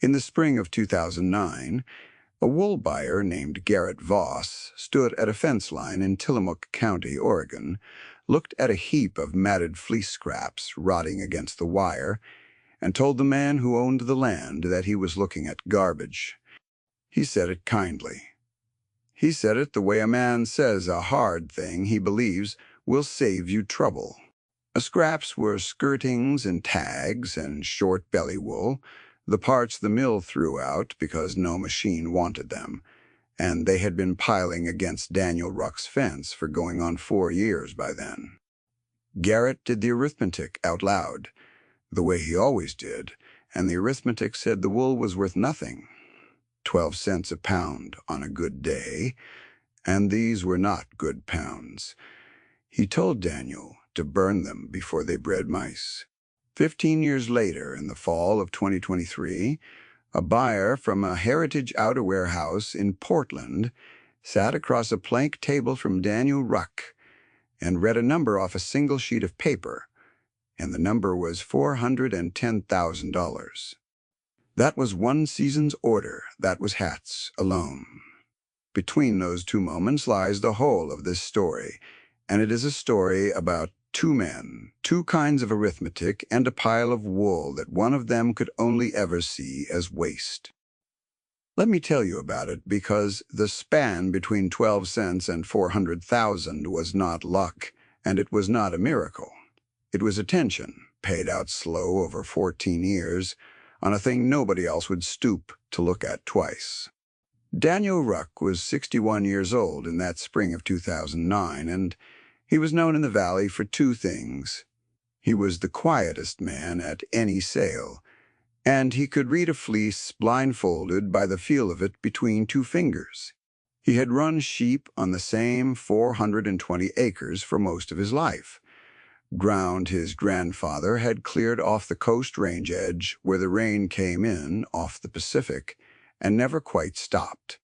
In the spring of 2009, a wool buyer named Garrett Voss stood at a fence line in Tillamook County, Oregon, looked at a heap of matted fleece scraps rotting against the wire, and told the man who owned the land that he was looking at garbage. He said it kindly. He said it the way a man says a hard thing he believes will save you trouble. The scraps were skirtings and tags and short belly wool, the parts the mill threw out because no machine wanted them, and they had been piling against Daniel Ruck's fence for going on 4 years by then. Garrett did the arithmetic out loud, the way he always did, and the arithmetic said the wool was worth nothing, 12 cents a pound on a good day, and these were not good pounds. He told Daniel to burn them before they bred mice. 15 years later, in the fall of 2023, a buyer from a heritage outerwear house in Portland sat across a plank table from Daniel Ruck and read a number off a single sheet of paper, and the number was $410,000. That was one season's order, that was hats alone. Between those two moments lies the whole of this story, and it is a story about two men, two kinds of arithmetic, and a pile of wool that one of them could only ever see as waste. Let me tell you about it because the span between 12 cents and 400,000 was not luck, and it was not a miracle. It was attention, paid out slow over 14 years, on a thing nobody else would stoop to look at twice. Daniel Ruck was 61 years old in that spring of 2009, and he was known in the valley for two things. He was the quietest man at any sale, and he could read a fleece blindfolded by the feel of it between two fingers. He had run sheep on the same 420 acres for most of his life, ground his grandfather had cleared off the coast range edge where the rain came in off the Pacific, and never quite stopped.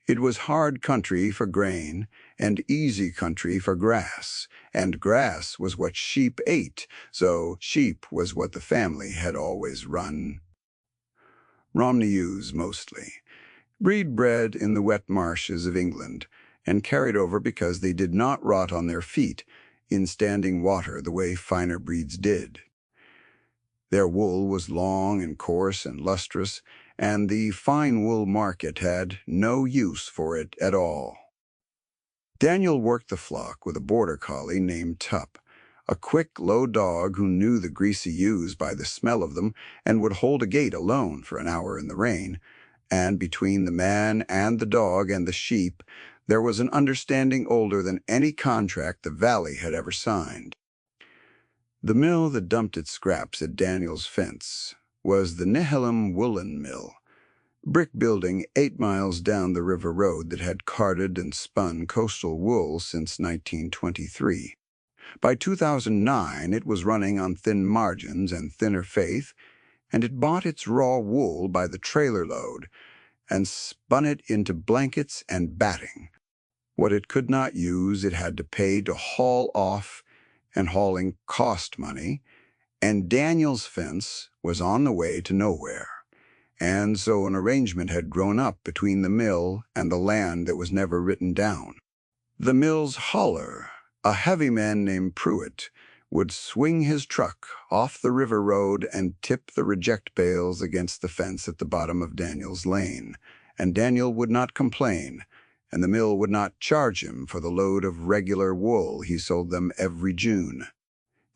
It was hard country for grain and easy country for grass, and grass was what sheep ate, so sheep was what the family had always run. Romney ewes mostly, breed-bred in the wet marshes of England, and carried over because they did not rot on their feet in standing water the way finer breeds did. Their wool was long and coarse and lustrous, and the fine wool market had no use for it at all. Daniel worked the flock with a border collie named Tup, a quick, low dog who knew the greasy ewes by the smell of them and would hold a gate alone for an hour in the rain, and between the man and the dog and the sheep there was an understanding older than any contract the valley had ever signed. The mill that dumped its scraps at Daniel's fence was the Woolen mill, brick building 8 miles down the river road that had carded and spun coastal wool since 1923. By 2009, it was running on thin margins and thinner faith, and it bought its raw wool by the trailer load and spun it into blankets and batting. What it could not use, it had to pay to haul off, and hauling cost money, and Daniel's fence was on the way to nowhere, and so an arrangement had grown up between the mill and the land that was never written down. The mill's hauler, a heavy man named Pruitt, would swing his truck off the river road and tip the reject bales against the fence at the bottom of Daniel's lane, and Daniel would not complain, and the mill would not charge him for the load of regular wool he sold them every June.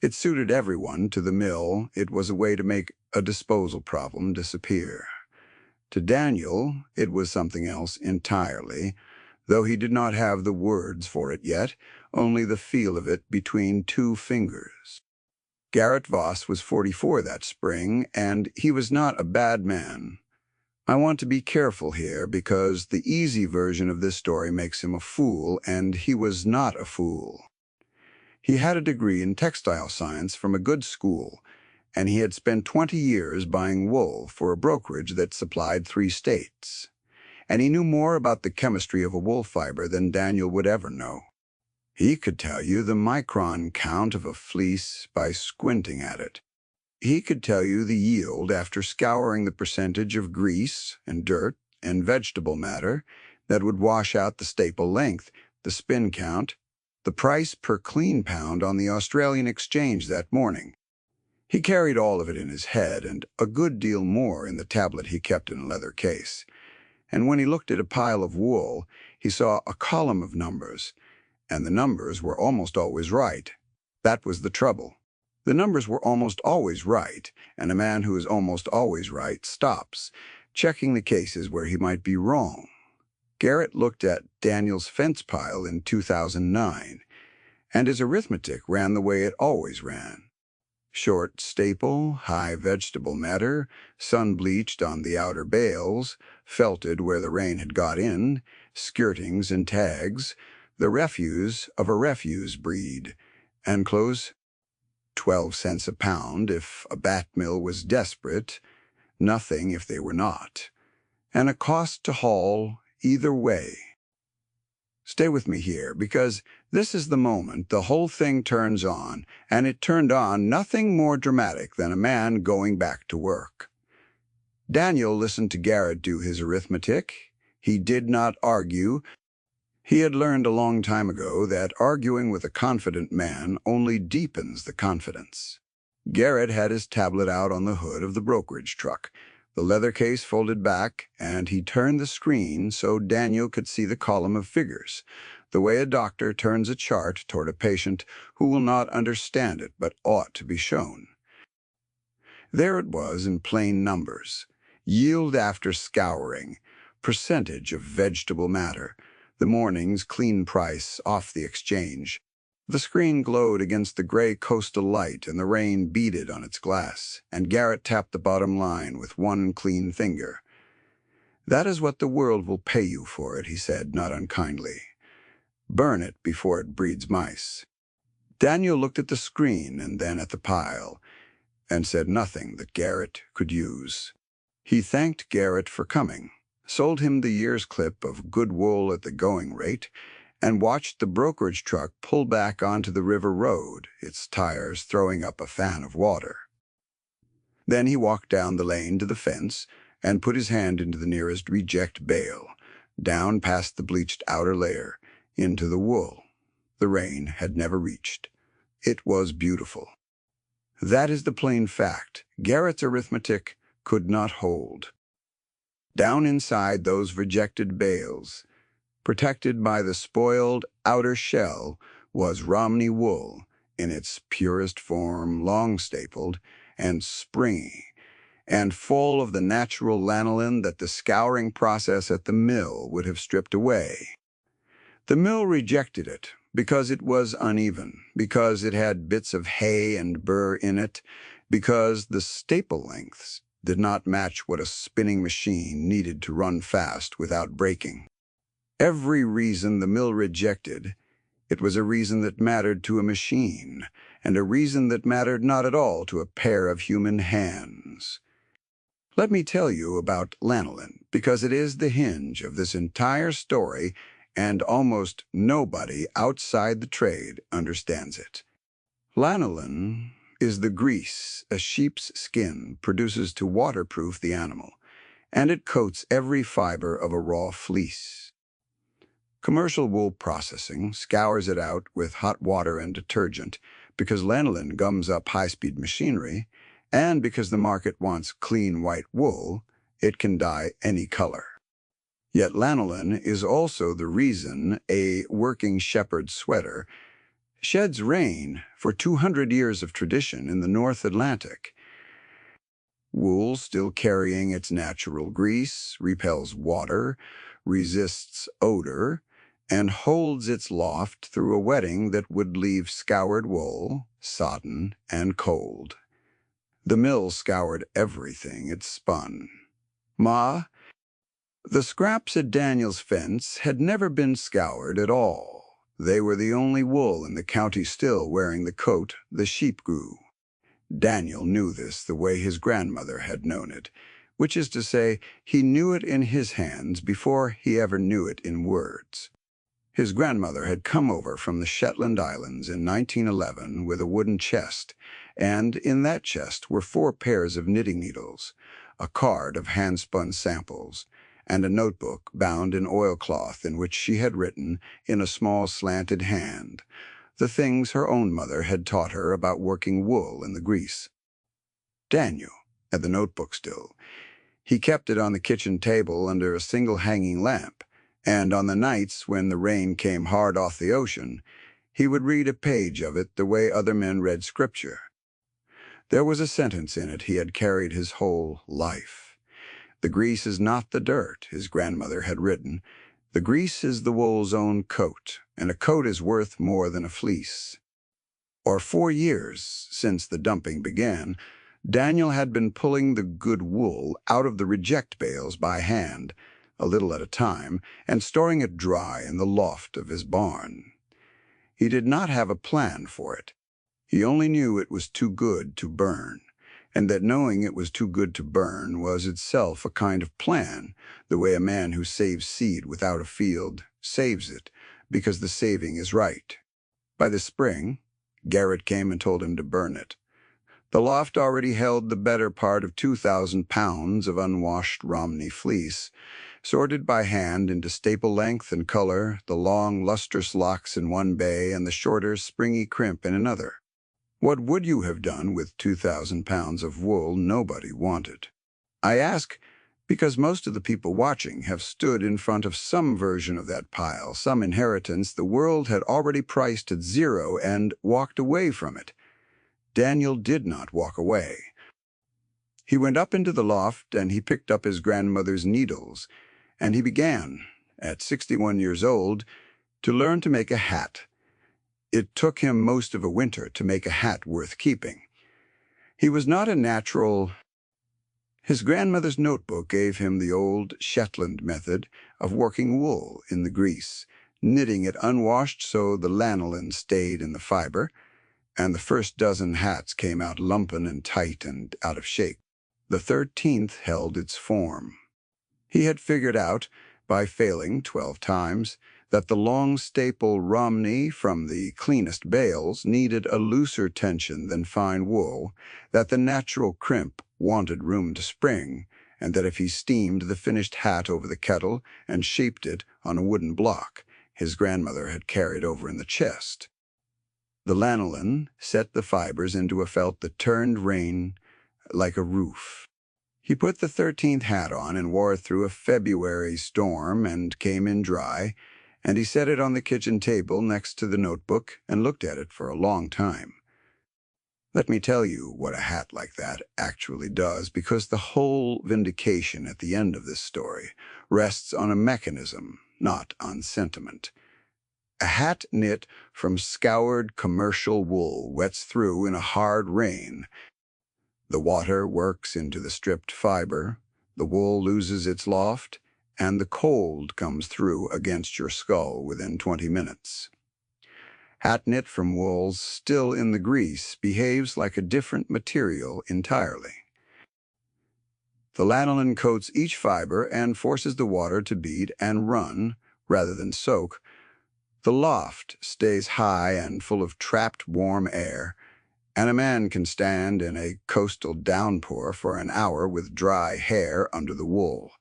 It suited everyone. To the mill, it was a way to make a disposal problem disappear. To Daniel, it was something else entirely, though he did not have the words for it yet, only the feel of it between two fingers. Garrett Voss was 44 that spring, and he was not a bad man. I want to be careful here because the easy version of this story makes him a fool, and he was not a fool. He had a degree in textile science from a good school, and he had spent 20 years buying wool for a brokerage that supplied 3 states. And he knew more about the chemistry of a wool fiber than Daniel would ever know. He could tell you the micron count of a fleece by squinting at it. He could tell you the yield after scouring, the percentage of grease and dirt and vegetable matter that would wash out the staple length, the spin count, the price per clean pound on the Australian exchange that morning. He carried all of it in his head and a good deal more in the tablet he kept in a leather case. And when he looked at a pile of wool, he saw a column of numbers, and the numbers were almost always right. That was the trouble. The numbers were almost always right, and a man who is almost always right stops, checking the cases where he might be wrong. Garrett looked at Daniel's fence pile in 2009, and his arithmetic ran the way it always ran. Short staple, high vegetable matter, sun-bleached on the outer bales, felted where the rain had got in, skirtings and tags, the refuse of a refuse breed, and clothes 12 cents a pound if a bat mill was desperate, nothing if they were not, and a cost to haul either way. Stay with me here, because this is the moment the whole thing turns on, and it turned on nothing more dramatic than a man going back to work. Daniel listened to Garrett do his arithmetic. He did not argue. He had learned a long time ago that arguing with a confident man only deepens the confidence. Garrett had his tablet out on the hood of the brokerage truck, the leather case folded back, and he turned the screen so Daniel could see the column of figures, the way a doctor turns a chart toward a patient who will not understand it but ought to be shown. There it was in plain numbers: yield after scouring, percentage of vegetable matter, the morning's clean price off the exchange. The screen glowed against the gray coastal light, and the rain beaded on its glass, and Garrett tapped the bottom line with one clean finger. "That is what the world will pay you for it," he said, not unkindly. "Burn it before it breeds mice." Daniel looked at the screen and then at the pile, and said nothing that Garrett could use. He thanked Garrett for coming, sold him the year's clip of good wool at the going rate, and watched the brokerage truck pull back onto the river road, its tires throwing up a fan of water. Then he walked down the lane to the fence and put his hand into the nearest reject bale, down past the bleached outer layer, into the wool the rain had never reached. It was beautiful. That is the plain fact. Garrett's arithmetic could not hold. Down inside those rejected bales, protected by the spoiled outer shell, was Romney wool in its purest form, long-stapled and springy, and full of the natural lanolin that the scouring process at the mill would have stripped away. The mill rejected it because it was uneven, because it had bits of hay and burr in it, because the staple lengths did not match what a spinning machine needed to run fast without breaking. Every reason the mill rejected, it was a reason that mattered to a machine, and a reason that mattered not at all to a pair of human hands. Let me tell you about lanolin, because it is the hinge of this entire story, and almost nobody outside the trade understands it. Lanolin is the grease a sheep's skin produces to waterproof the animal, and it coats every fiber of a raw fleece. Commercial wool processing scours it out with hot water and detergent because lanolin gums up high-speed machinery, and because the market wants clean white wool, it can dye any color. Yet lanolin is also the reason a working shepherd's sweater sheds rain for 200 years of tradition in the North Atlantic. Wool, still carrying its natural grease, repels water, resists odor, and holds its loft through a wetting that would leave scoured wool, sodden, and cold. The mill scoured everything it spun. The scraps at Daniel's fence had never been scoured at all. They were the only wool in the county still wearing the coat the sheep grew. Daniel knew this the way his grandmother had known it, which is to say, he knew it in his hands before he ever knew it in words. His grandmother had come over from the Shetland Islands in 1911 with a wooden chest, and in that chest were 4 pairs of knitting needles, a card of hand-spun samples, and a notebook bound in oilcloth in which she had written, in a small slanted hand, the things her own mother had taught her about working wool in the grease. Daniel had the notebook still. He kept it on the kitchen table under a single hanging lamp, and on the nights when the rain came hard off the ocean, he would read a page of it the way other men read scripture. There was a sentence in it he had carried his whole life. "The grease is not the dirt," his grandmother had written. "The grease is the wool's own coat, and a coat is worth more than a fleece." For 4 years, since the dumping began, Daniel had been pulling the good wool out of the reject bales by hand, a little at a time, and storing it dry in the loft of his barn. He did not have a plan for it. He only knew it was too good to burn, and that knowing it was too good to burn was itself a kind of plan, the way a man who saves seed without a field saves it, because the saving is right. By the spring, Garrett came and told him to burn it. The loft already held the better part of 2,000 pounds of unwashed Romney fleece, sorted by hand into staple length and color, the long, lustrous locks in one bay and the shorter, springy crimp in another. What would you have done with 2,000 pounds of wool nobody wanted? I ask because most of the people watching have stood in front of some version of that pile, some inheritance the world had already priced at 0 and walked away from it. Daniel did not walk away. He went up into the loft and he picked up his grandmother's needles, and he began, at 61 years old, to learn to make a hat. It took him most of a winter to make a hat worth keeping. He was not a natural. His grandmother's notebook gave him the old Shetland method of working wool in the grease, knitting it unwashed so the lanolin stayed in the fiber, and the first dozen hats came out lumpen and tight and out of shape. The 13th held its form. He had figured out, by failing 12 times, that the long staple Romney from the cleanest bales needed a looser tension than fine wool, that the natural crimp wanted room to spring, and that if he steamed the finished hat over the kettle and shaped it on a wooden block, his grandmother had carried over in the chest, the lanolin set the fibers into a felt that turned rain like a roof. He put the 13th hat on and wore it through a February storm and came in dry, and he set it on the kitchen table next to the notebook and looked at it for a long time. Let me tell you what a hat like that actually does, because the whole vindication at the end of this story rests on a mechanism, not on sentiment. A hat knit from scoured commercial wool wets through in a hard rain. The water works into the stripped fiber, the wool loses its loft, and the cold comes through against your skull within 20 minutes. Hat knit from wools still in the grease behaves like a different material entirely. The lanolin coats each fiber and forces the water to bead and run rather than soak. The loft stays high and full of trapped warm air, and a man can stand in a coastal downpour for an hour with dry hair under the wool.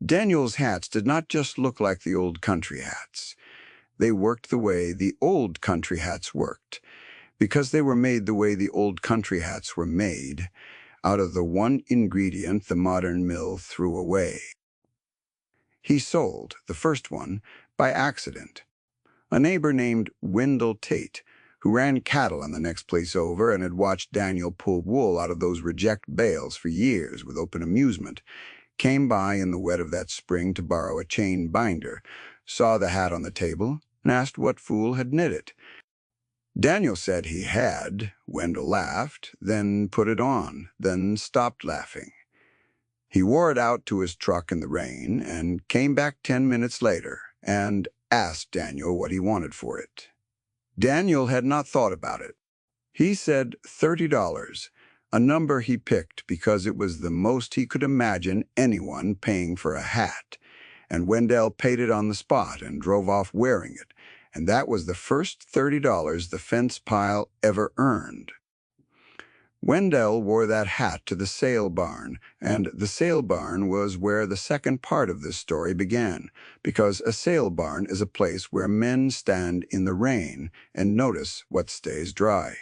Daniel's hats did not just look like the old country hats. They worked the way the old country hats worked, because they were made the way the old country hats were made, out of the one ingredient the modern mill threw away. He sold the first one by accident. A neighbor named Wendell Tate, who ran cattle on the next place over and had watched Daniel pull wool out of those reject bales for years with open amusement, came by in the wet of that spring to borrow a chain binder, saw the hat on the table, and asked what fool had knit it. Daniel said he had. Wendell laughed, then put it on, then stopped laughing. He wore it out to his truck in the rain and came back 10 minutes later and asked Daniel what he wanted for it. Daniel had not thought about it. He said $30, a number he picked because it was the most he could imagine anyone paying for a hat, and Wendell paid it on the spot and drove off wearing it, and that was the first $30 the fence pile ever earned. Wendell wore that hat to the sale barn, and the sale barn was where the second part of this story began, because a sale barn is a place where men stand in the rain and notice what stays dry.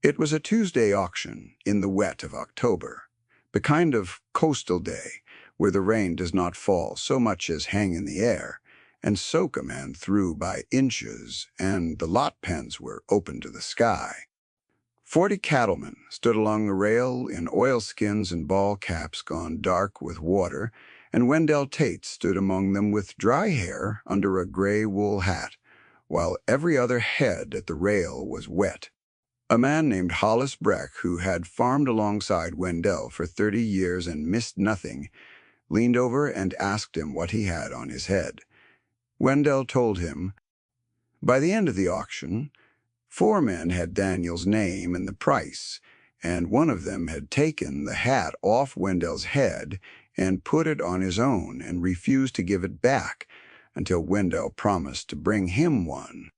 It was a Tuesday auction in the wet of October, the kind of coastal day where the rain does not fall so much as hang in the air and soak a man through by inches, and the lot pens were open to the sky. 40 cattlemen stood along the rail in oilskins and ball caps gone dark with water, and Wendell Tate stood among them with dry hair under a gray wool hat, while every other head at the rail was wet. A man named Hollis Breck, who had farmed alongside Wendell for 30 years and missed nothing, leaned over and asked him what he had on his head. Wendell told him. By the end of the auction, 4 men had Daniel's name and the price, and one of them had taken the hat off Wendell's head and put it on his own and refused to give it back until Wendell promised to bring him one.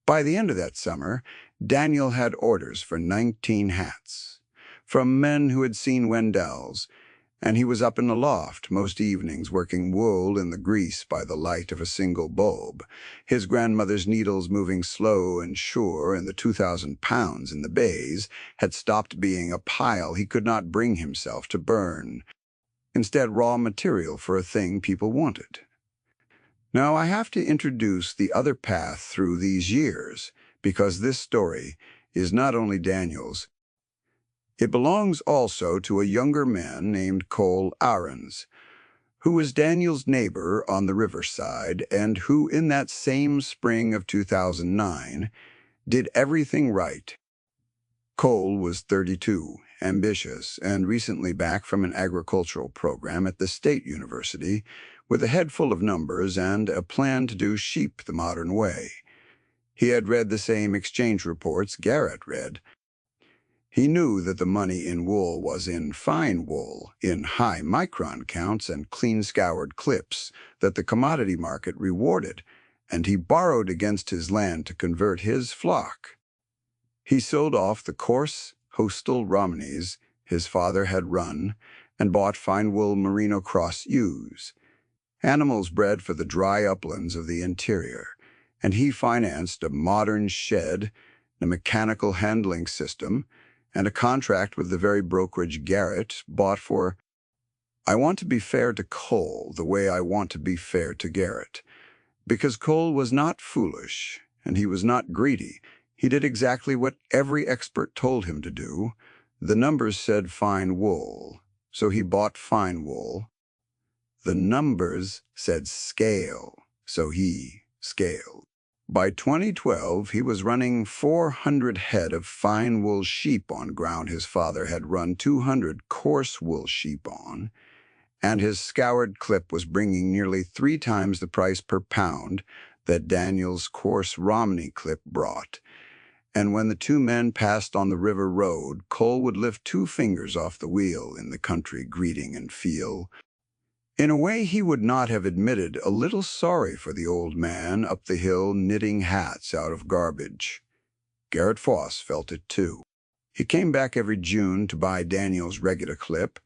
By the end of that summer, Daniel had orders for 19 hats from men who had seen Wendell's, and he was up in the loft most evenings working wool in the grease by the light of a single bulb, his grandmother's needles moving slow and sure, and the 2,000 pounds in the bays had stopped being a pile he could not bring himself to burn, instead raw material for a thing people wanted. Now I have to introduce the other path through these years, because this story is not only Daniel's. It belongs also to a younger man named Cole Aarons, who was Daniel's neighbor on the riverside and who in that same spring of 2009 did everything right. Cole was 32, ambitious, and recently back from an agricultural program at the State University with a head full of numbers and a plan to do sheep the modern way. He had read the same exchange reports Garrett read. He knew that the money in wool was in fine wool, in high micron counts and clean-scoured clips that the commodity market rewarded, and he borrowed against his land to convert his flock. He sold off the coarse Hostel Romneys his father had run and bought fine wool merino cross ewes, animals bred for the dry uplands of the interior, and he financed a modern shed, a mechanical handling system, and a contract with the very brokerage Garrett bought for. I want to be fair to Cole the way I want to be fair to Garrett, because Cole was not foolish, and he was not greedy. He did exactly what every expert told him to do. The numbers said fine wool, so he bought fine wool. The numbers said scale, so he scaled. By 2012, he was running 400 head of fine wool sheep on ground his father had run 200 coarse wool sheep on, and his scoured clip was bringing nearly 3 times the price per pound that Daniel's coarse Romney clip brought. And when the 2 men passed on the river road, Cole would lift 2 fingers off the wheel in the country greeting and feel, in a way he would not have admitted, a little sorry for the old man up the hill knitting hats out of garbage. Garrett Foss felt it too. He came back every June to buy Daniel's regular clip,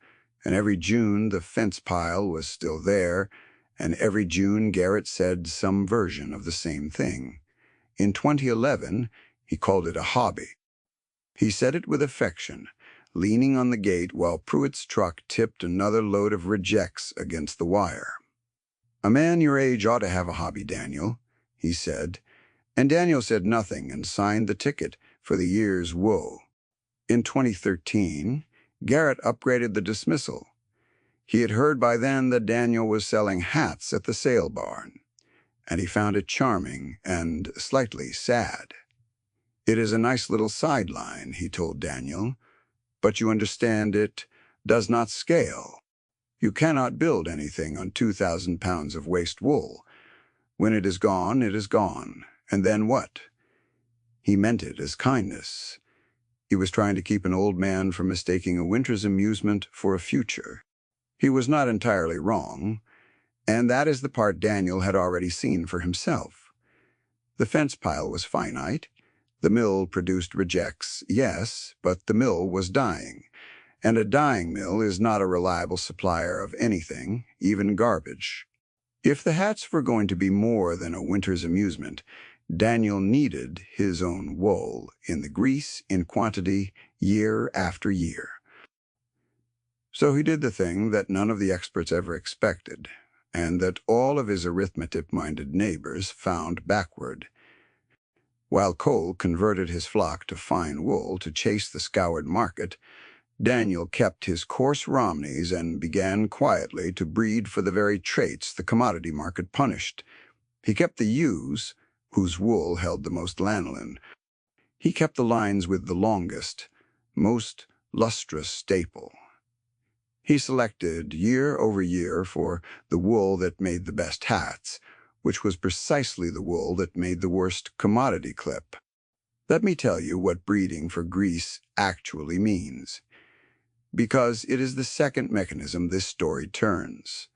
and every June the fence pile was still there, and every June Garrett said some version of the same thing. In 2011, he called it a hobby. He said it with affection, leaning on the gate while Pruitt's truck tipped another load of rejects against the wire. "A man your age ought to have a hobby, Daniel," he said, and Daniel said nothing and signed the ticket for the year's wool. In 2013, Garrett upgraded the dismissal. He had heard by then that Daniel was selling hats at the sale barn, and he found it charming and slightly sad. "It is a nice little sideline," he told Daniel, "but you understand it does not scale. You cannot build anything on 2,000 pounds of waste wool. When it is gone, and then what?" He meant it as kindness. He was trying to keep an old man from mistaking a winter's amusement for a future. He was not entirely wrong, and that is the part Daniel had already seen for himself. The fence pile was finite. The mill produced rejects, yes, but the mill was dying, and a dying mill is not a reliable supplier of anything, even garbage. If the hats were going to be more than a winter's amusement, Daniel needed his own wool in the grease in quantity year after year. So he did the thing that none of the experts ever expected, and that all of his arithmetic-minded neighbors found backward. While Cole converted his flock to fine wool to chase the scoured market, Daniel kept his coarse Romneys and began quietly to breed for the very traits the commodity market punished. He kept the ewes, whose wool held the most lanolin. He kept the lines with the longest, most lustrous staple. He selected year over year for the wool that made the best hats, which was precisely the wool that made the worst commodity clip. Let me tell you what breeding for grease actually means, because it is the second mechanism this story turns.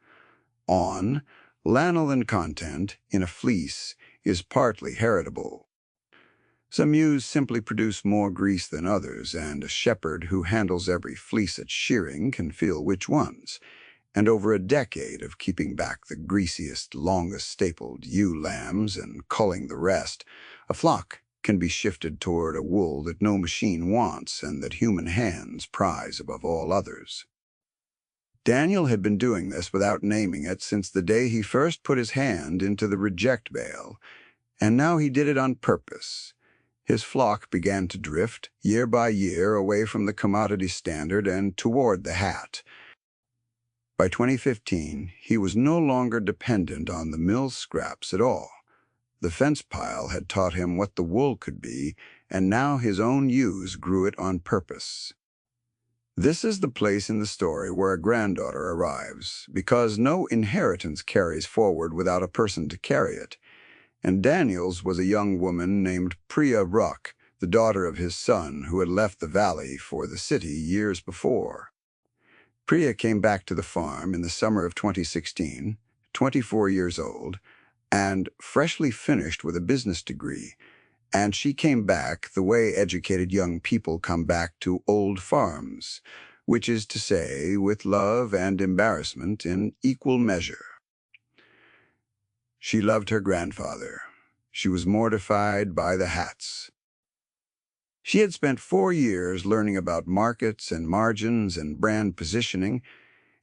Lanolin content in a fleece is partly heritable. Some ewes simply produce more grease than others, and a shepherd who handles every fleece at shearing can feel which ones. And over a decade of keeping back the greasiest, longest-stapled ewe lambs and culling the rest, a flock can be shifted toward a wool that no machine wants and that human hands prize above all others. Daniel had been doing this without naming it since the day he first put his hand into the reject bale, and now he did it on purpose. His flock began to drift, year by year, away from the commodity standard and toward the hat. By 2015, he was no longer dependent on the mill scraps at all. The fence pile had taught him what the wool could be, and now his own ewes grew it on purpose. This is the place in the story where a granddaughter arrives, because no inheritance carries forward without a person to carry it. And Daniel's was a young woman named Priya Ruck, the daughter of his son, who had left the valley for the city years before. Priya came back to the farm in the summer of 2016, 24 years old, and freshly finished with a business degree, and she came back the way educated young people come back to old farms, which is to say, with love and embarrassment in equal measure. She loved her grandfather. She was mortified by the hats. She had spent 4 years learning about markets and margins and brand positioning,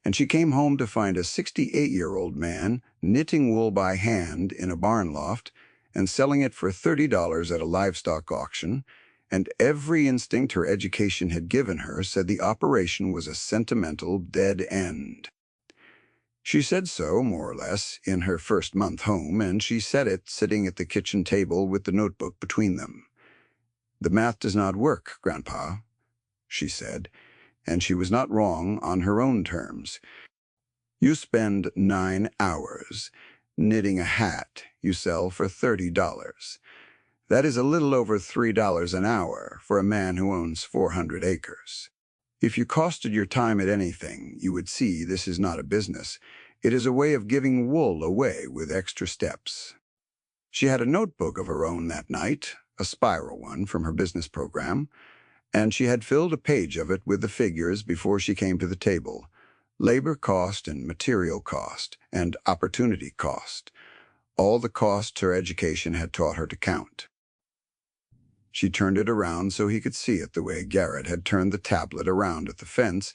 and she came home to find a 68-year-old man knitting wool by hand in a barn loft and selling it for $30 at a livestock auction, and every instinct her education had given her said the operation was a sentimental dead end. She said so, more or less, in her first month home, and she said it sitting at the kitchen table with the notebook between them. "The math does not work, Grandpa," she said, and she was not wrong on her own terms. You spend 9 hours knitting a hat you sell for $30. That is a little over $3 an hour for a man who owns 400 acres. If you costed your time at anything, you would see this is not a business. It is a way of giving wool away with extra steps. She had a notebook of her own that night, a spiral one from her business program, and she had filled a page of it with the figures before she came to the table: labor cost and material cost and opportunity cost, all the costs her education had taught her to count. She turned it around so he could see it the way Garrett had turned the tablet around at the fence.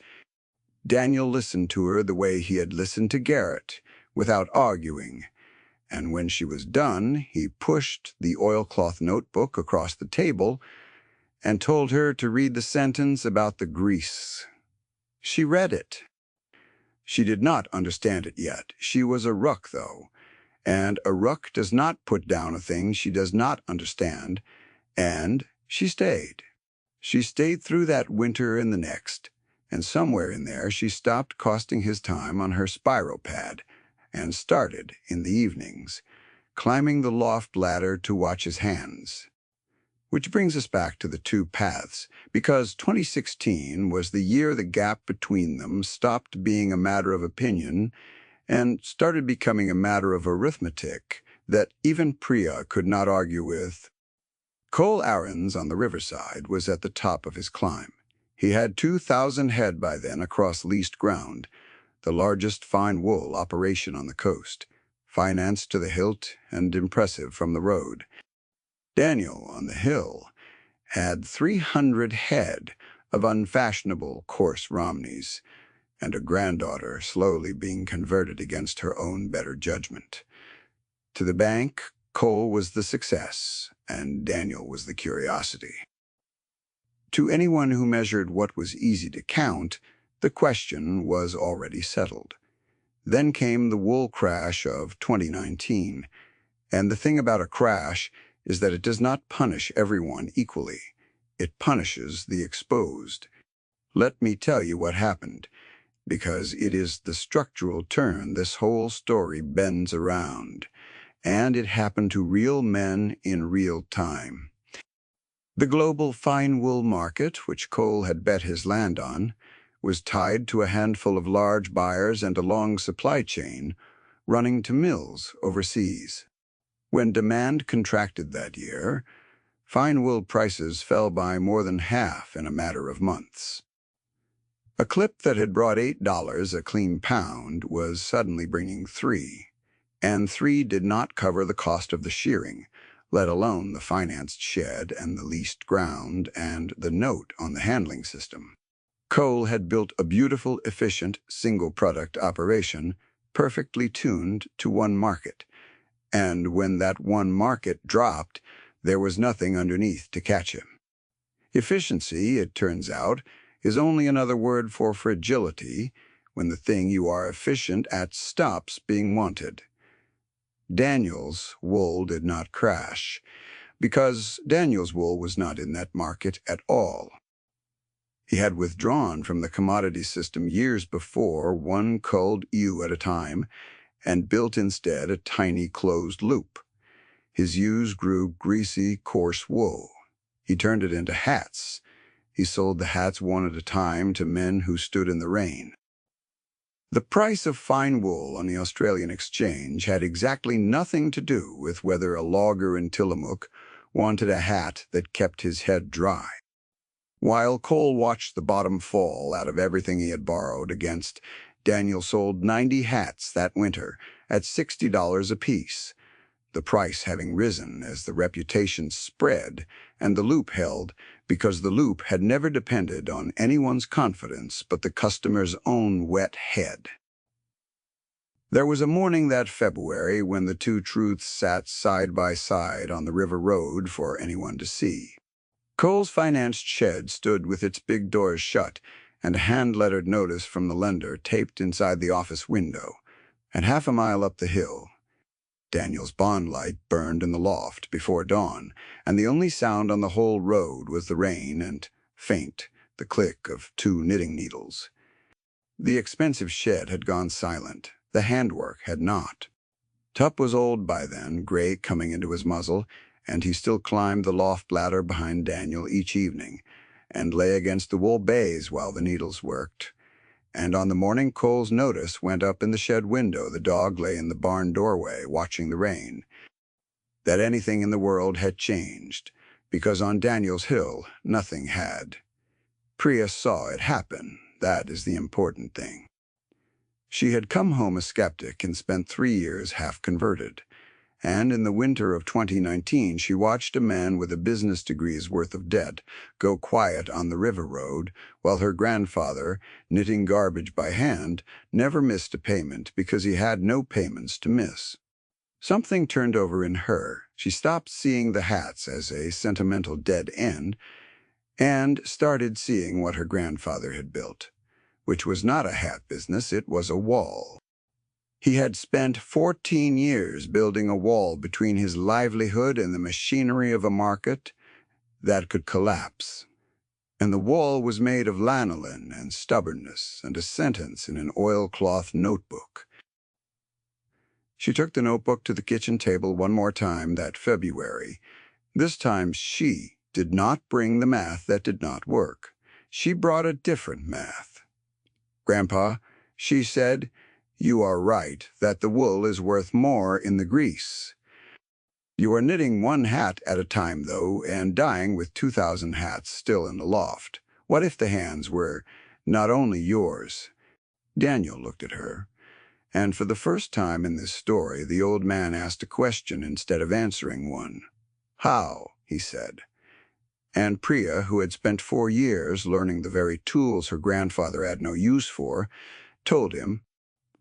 Daniel listened to her the way he had listened to Garrett, without arguing, and when she was done, he pushed the oilcloth notebook across the table and told her to read the sentence about the grease. She read it. She did not understand it yet. She was a ruck, though, and a ruck does not put down a thing she does not understand, and she stayed. She stayed through that winter and the next, and somewhere in there she stopped costing his time on her spiral pad and started, in the evenings, climbing the loft ladder to watch his hands. Which brings us back to the two paths, because 2016 was the year the gap between them stopped being a matter of opinion and started becoming a matter of arithmetic that even Priya could not argue with. Cole Aaron's on the riverside was at the top of his climb. He had 2,000 head by then across leased ground, the largest fine wool operation on the coast, financed to the hilt and impressive from the road. Daniel on the hill had 300 head of unfashionable coarse Romneys, and a granddaughter slowly being converted against her own better judgment. To the bank, Cole was the success, and Daniel was the curiosity. To anyone who measured what was easy to count, the question was already settled. Then came the wool crash of 2019, and the thing about a crash is that it does not punish everyone equally. It punishes the exposed. Let me tell you what happened, because it is the structural turn this whole story bends around, and it happened to real men in real time. The global fine wool market, which Cole had bet his land on, was tied to a handful of large buyers and a long supply chain running to mills overseas. When demand contracted that year, fine wool prices fell by more than half in a matter of months. A clip that had brought $8 a clean pound was suddenly bringing $3, and $3 did not cover the cost of the shearing, let alone the financed shed and the leased ground and the note on the handling system. Cole had built a beautiful, efficient, single-product operation, perfectly tuned to one market, and when that one market dropped, there was nothing underneath to catch him. Efficiency, it turns out, is only another word for fragility when the thing you are efficient at stops being wanted. Daniel's wool did not crash, because Daniel's wool was not in that market at all. He had withdrawn from the commodity system years before, one culled ewe at a time, and built instead a tiny closed loop. His ewes grew greasy, coarse wool. He turned it into hats. He sold the hats one at a time to men who stood in the rain. The price of fine wool on the Australian exchange had exactly nothing to do with whether a logger in Tillamook wanted a hat that kept his head dry. While Cole watched the bottom fall out of everything he had borrowed against, Daniel sold 90 hats that winter at $60 apiece, the price having risen as the reputation spread and the loop held, because the loop had never depended on anyone's confidence but the customer's own wet head. There was a morning that February when the two truths sat side by side on the river road for anyone to see. Cole's financed shed stood with its big doors shut and a hand-lettered notice from the lender taped inside the office window, and half a mile up the hill, Daniel's bond light burned in the loft before dawn, and the only sound on the whole road was the rain and, faint, the click of 2 knitting needles. The expensive shed had gone silent. The handwork had not. Tup was old by then, gray coming into his muzzle, and he still climbed the loft ladder behind Daniel each evening, and lay against the wool bays while the needles worked. And on the morning Cole's notice went up in the shed window, the dog lay in the barn doorway watching the rain. That anything in the world had changed, because on Daniel's hill nothing had. Priya saw it happen. That is the important thing. She had come home a skeptic and spent 3 years half converted. And in the winter of 2019, she watched a man with a business degree's worth of debt go quiet on the river road, while her grandfather, knitting garbage by hand, never missed a payment because he had no payments to miss. Something turned over in her. She stopped seeing the hats as a sentimental dead end and started seeing what her grandfather had built, which was not a hat business, it was a wall. He had spent 14 years building a wall between his livelihood and the machinery of a market that could collapse. And the wall was made of lanolin and stubbornness and a sentence in an oilcloth notebook. She took the notebook to the kitchen table one more time that February. This time she did not bring the math that did not work. She brought a different math. "Grandpa," she said, "you are right that the wool is worth more in the grease. You are knitting one hat at a time, though, and dying with 2,000 hats still in the loft. What if the hands were not only yours?" Daniel looked at her, and for the first time in this story, the old man asked a question instead of answering one. "How?" he said. And Priya, who had spent 4 years learning the very tools her grandfather had no use for, told him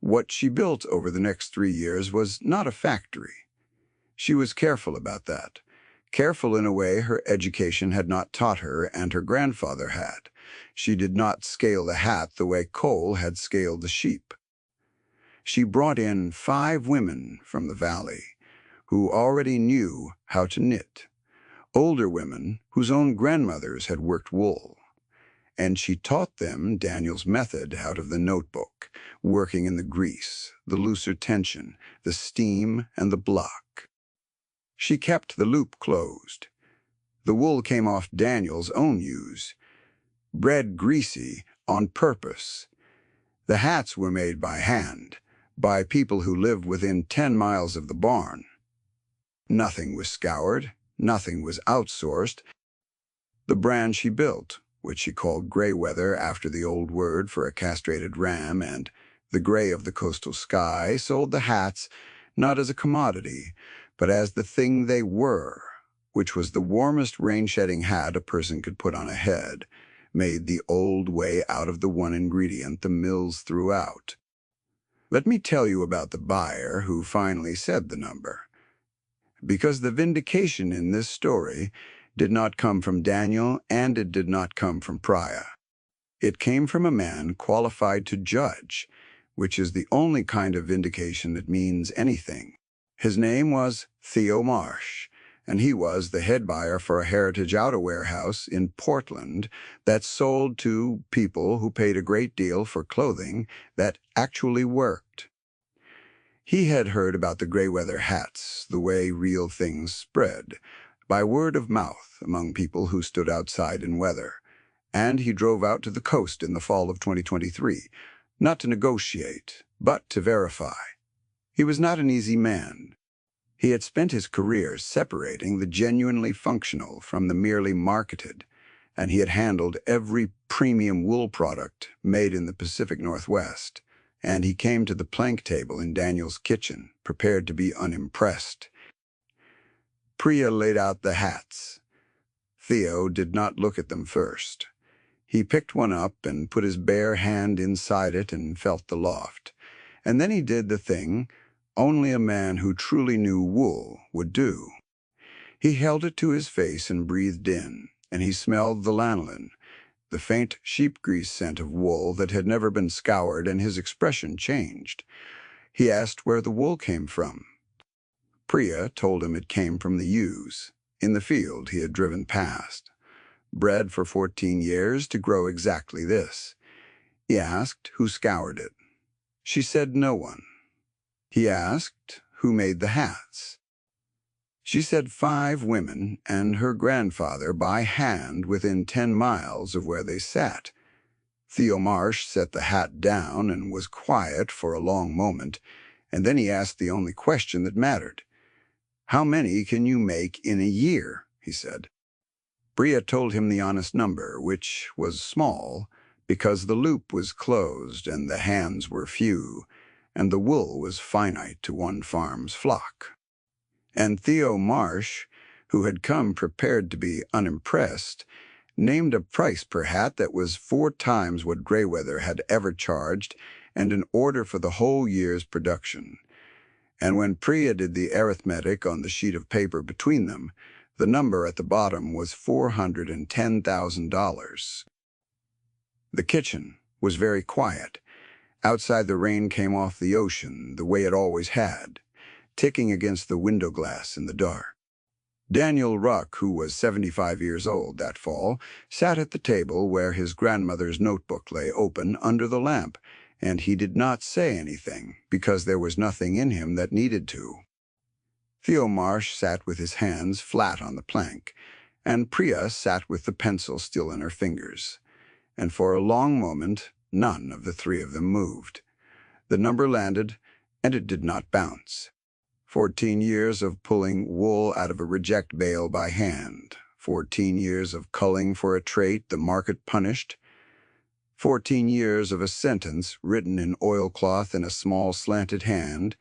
what she built over the next 3 years was not a factory. She was careful about that, careful in a way her education had not taught her and her grandfather had. She did not scale the hat the way Cole had scaled the sheep. She brought in 5 women from the valley who already knew how to knit, older women whose own grandmothers had worked wool. And she taught them Daniel's method out of the notebook, working in the grease, the looser tension, the steam, and the block. She kept the loop closed. The wool came off Daniel's own ewes, bred greasy on purpose. The hats were made by hand, by people who lived within 10 miles of the barn. Nothing was scoured, nothing was outsourced. The brand she built, which she called Greyweather after the old word for a castrated ram, and the gray of the coastal sky, sold the hats not as a commodity, but as the thing they were, which was the warmest rain-shedding hat a person could put on a head, made the old way out of the one ingredient the mills threw out. Let me tell you about the buyer who finally said the number, because the vindication in this story did not come from Daniel, and it did not come from Priya. It came from a man qualified to judge, which is the only kind of vindication that means anything. His name was Theo Marsh, and he was the head buyer for a heritage outerwear house in Portland that sold to people who paid a great deal for clothing that actually worked. He had heard about the Greyweather hats, the way real things spread, by word of mouth among people who stood outside in weather, and he drove out to the coast in the fall of 2023, not to negotiate, but to verify. He was not an easy man. He had spent his career separating the genuinely functional from the merely marketed, and he had handled every premium wool product made in the Pacific Northwest, and he came to the plank table in Daniel's kitchen, prepared to be unimpressed. Priya laid out the hats. Theo did not look at them first. He picked one up and put his bare hand inside it and felt the loft. And then he did the thing only a man who truly knew wool would do. He held it to his face and breathed in, and he smelled the lanolin, the faint sheep grease scent of wool that had never been scoured, and his expression changed. He asked where the wool came from. Priya told him it came from the ewes, in the field he had driven past, bred for 14 years to grow exactly this. He asked who scoured it. She said no one. He asked who made the hats. She said 5 women and her grandfather by hand within 10 miles of where they sat. Theo Marsh set the hat down and was quiet for a long moment, and then he asked the only question that mattered. "How many can you make in a year?" he said. Priya told him the honest number, which was small, because the loop was closed and the hands were few, and the wool was finite to one farm's flock. And Theo Marsh, who had come prepared to be unimpressed, named a price per hat that was 4 times what Greyweather had ever charged, and an order for the whole year's production. And when Priya did the arithmetic on the sheet of paper between them, the number at the bottom was $410,000. The kitchen was very quiet. Outside, the rain came off the ocean, the way it always had, ticking against the window glass in the dark. Daniel Ruck, who was 75 years old that fall, sat at the table where his grandmother's notebook lay open under the lamp, and he did not say anything, because there was nothing in him that needed to. Theo Marsh sat with his hands flat on the plank, and Priya sat with the pencil still in her fingers. And for a long moment, none of the 3 of them moved. The number landed, and it did not bounce. 14 years of pulling wool out of a reject bale by hand. 14 years of culling for a trait the market punished. 14 years of a sentence written in oilcloth in a small slanted hand.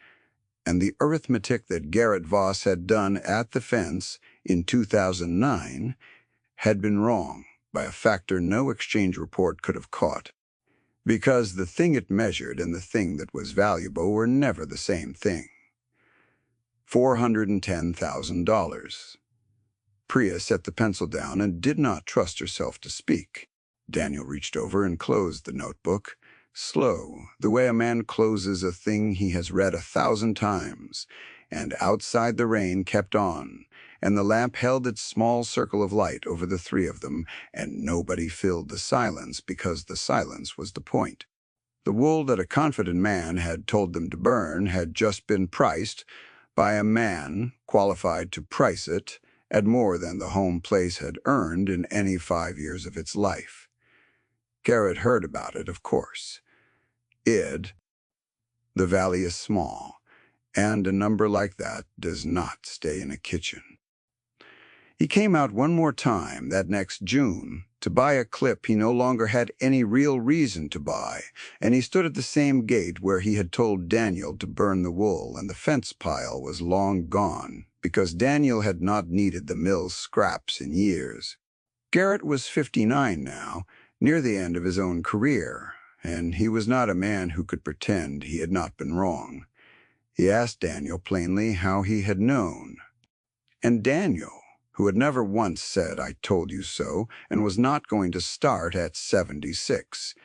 And the arithmetic that Garrett Voss had done at the fence in 2009 had been wrong by a factor no exchange report could have caught. Because the thing it measured and the thing that was valuable were never the same thing. $410,000. Priya set the pencil down and did not trust herself to speak. Daniel reached over and closed the notebook, slow, the way a man closes a thing he has read 1,000 times, and outside the rain kept on, and the lamp held its small circle of light over the three of them, and nobody filled the silence because the silence was the point. The wool that a confident man had told them to burn had just been priced by a man qualified to price it at more than the home place had earned in any 5 years of its life. Garrett heard about it, of course. The valley is small, and a number like that does not stay in a kitchen. He came out one more time that next June to buy a clip he no longer had any real reason to buy, and he stood at the same gate where he had told Daniel to burn the wool, and the fence pile was long gone, because Daniel had not needed the mill's scraps in years. Garrett was 59 now, near the end of his own career, and he was not a man who could pretend he had not been wrong. He asked Daniel plainly how he had known. And Daniel, who had never once said, "I told you so," and was not going to start at 76,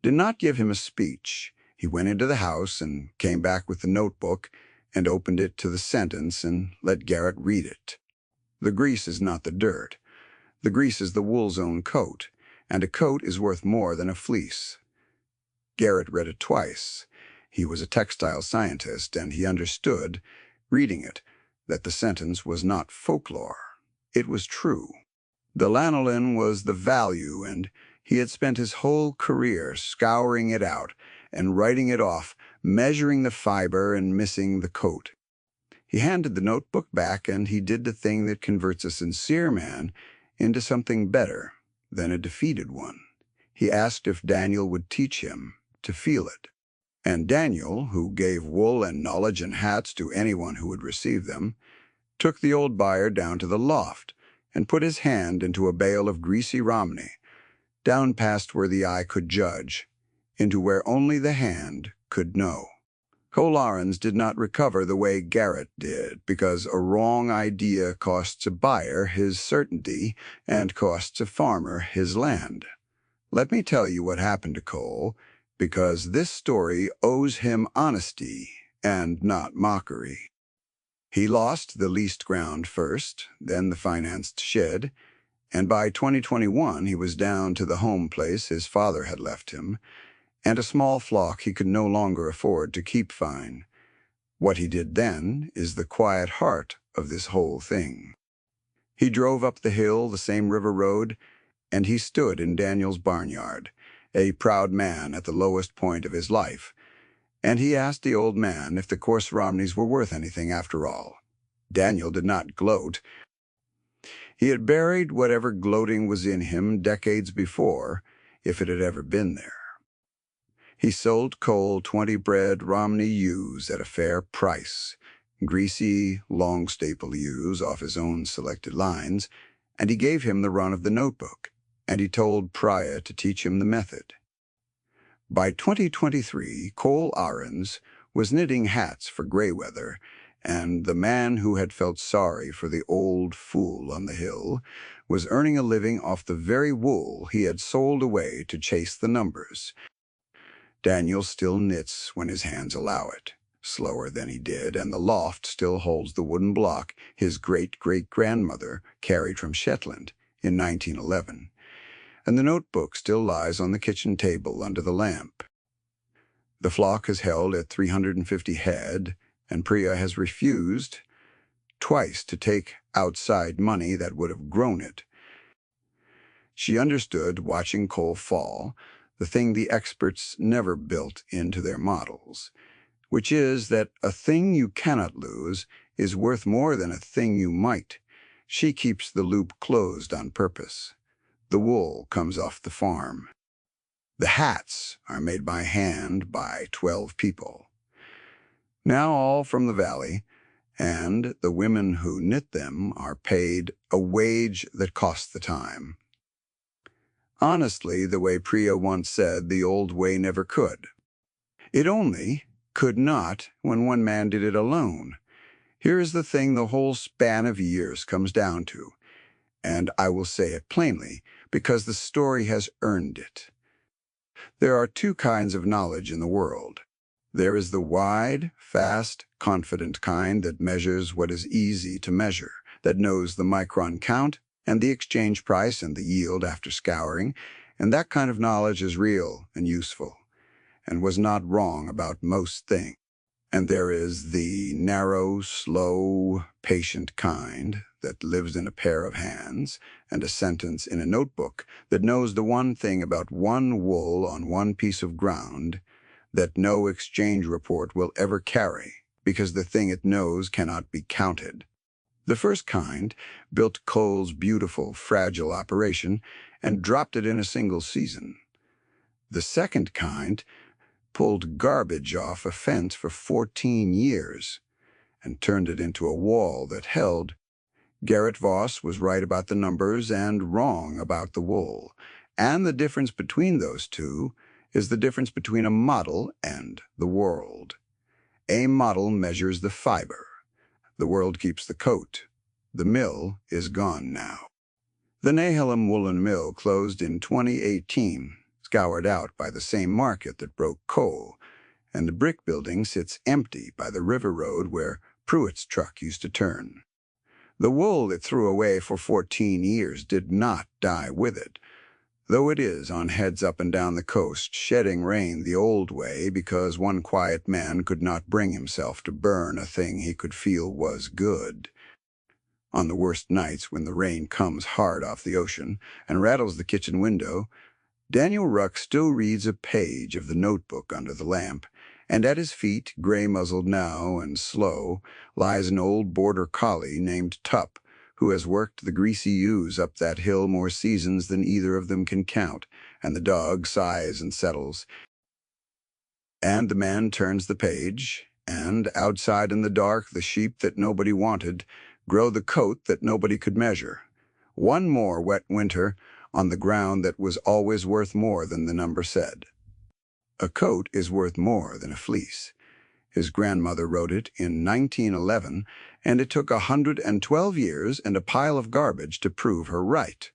did not give him a speech. He went into the house and came back with the notebook and opened it to the sentence and let Garrett read it. The grease is not the dirt. The grease is the wool's own coat, and a coat is worth more than a fleece. Garrett read it twice. He was a textile scientist, and he understood, reading it, that the sentence was not folklore. It was true. The lanolin was the value, and he had spent his whole career scouring it out and writing it off, measuring the fiber and missing the coat. He handed the notebook back, and he did the thing that converts a sincere man into something better than a defeated one. He asked if Daniel would teach him to feel it. And Daniel, who gave wool and knowledge and hats to anyone who would receive them, took the old buyer down to the loft and put his hand into a bale of greasy Romney, down past where the eye could judge, into where only the hand could know. Cole Ahrens did not recover the way Garrett did, because a wrong idea costs a buyer his certainty and costs a farmer his land. Let me tell you what happened to Cole, because this story owes him honesty and not mockery. He lost the leased ground first, then the financed shed, and by 2021 he was down to the home place his father had left him, and a small flock he could no longer afford to keep fine. What he did then is the quiet heart of this whole thing. He drove up the hill, the same river road, and he stood in Daniel's barnyard, a proud man at the lowest point of his life, and he asked the old man if the coarse Romneys were worth anything after all. Daniel did not gloat. He had buried whatever gloating was in him decades before, if it had ever been there. He sold Cole 20-bred Romney ewes at a fair price, greasy, long staple ewes off his own selected lines, and he gave him the run of the notebook, and he told Priya to teach him the method. By 2023, Cole Ahrens was knitting hats for gray weather, and the man who had felt sorry for the old fool on the hill was earning a living off the very wool he had sold away to chase the numbers. Daniel still knits when his hands allow it, slower than he did, and the loft still holds the wooden block his great-great-grandmother carried from Shetland in 1911. And the notebook still lies on the kitchen table under the lamp. The flock is held at 350 head, and Priya has refused twice to take outside money that would have grown it. She understood, watching Cole fall, the thing the experts never built into their models. which is that a thing you cannot lose is worth more than a thing you might. She keeps the loop closed on purpose. The wool comes off the farm. The hats are made by hand by 12 people. Now all from the valley, and the women who knit them are paid a wage that costs the time. Honestly, the way Priya once said, the old way never could. It only could not when one man did it alone. Here is the thing the whole span of years comes down to, and I will say it plainly, because the story has earned it. There are two kinds of knowledge in the world. There is the wide, fast, confident kind that measures what is easy to measure, that knows the micron count and the exchange price and the yield after scouring, and that kind of knowledge is real and useful, and was not wrong about most things. And there is the narrow, slow, patient kind that lives in a pair of hands and a sentence in a notebook, that knows the one thing about one wool on one piece of ground that no exchange report will ever carry, because the thing it knows cannot be counted. The first kind built Cole's beautiful, fragile operation and dropped it in a single season. The second kind pulled garbage off a fence for 14 years and turned it into a wall that held. Garrett Voss was right about the numbers and wrong about the wool, and the difference between those two is the difference between a model and the world. A model measures the fiber. The world keeps the coat. The mill is gone now. The Nehalem woolen mill closed in 2018, scoured out by the same market that broke coal, and the brick building sits empty by the river road where Pruitt's truck used to turn. The wool it threw away for 14 years did not die with it, though it is on heads up and down the coast, shedding rain the old way because one quiet man could not bring himself to burn a thing he could feel was good. On the worst nights when the rain comes hard off the ocean and rattles the kitchen window, Daniel Ruck still reads a page of the notebook under the lamp, and at his feet, gray-muzzled now and slow, lies an old border collie named Tup, who has worked the greasy ewes up that hill more seasons than either of them can count, and the dog sighs and settles. And the man turns the page, and outside in the dark the sheep that nobody wanted grow the coat that nobody could measure. One more wet winter on the ground that was always worth more than the number said. A coat is worth more than a fleece. His grandmother wrote it in 1911, and it took 112 years and a pile of garbage to prove her right.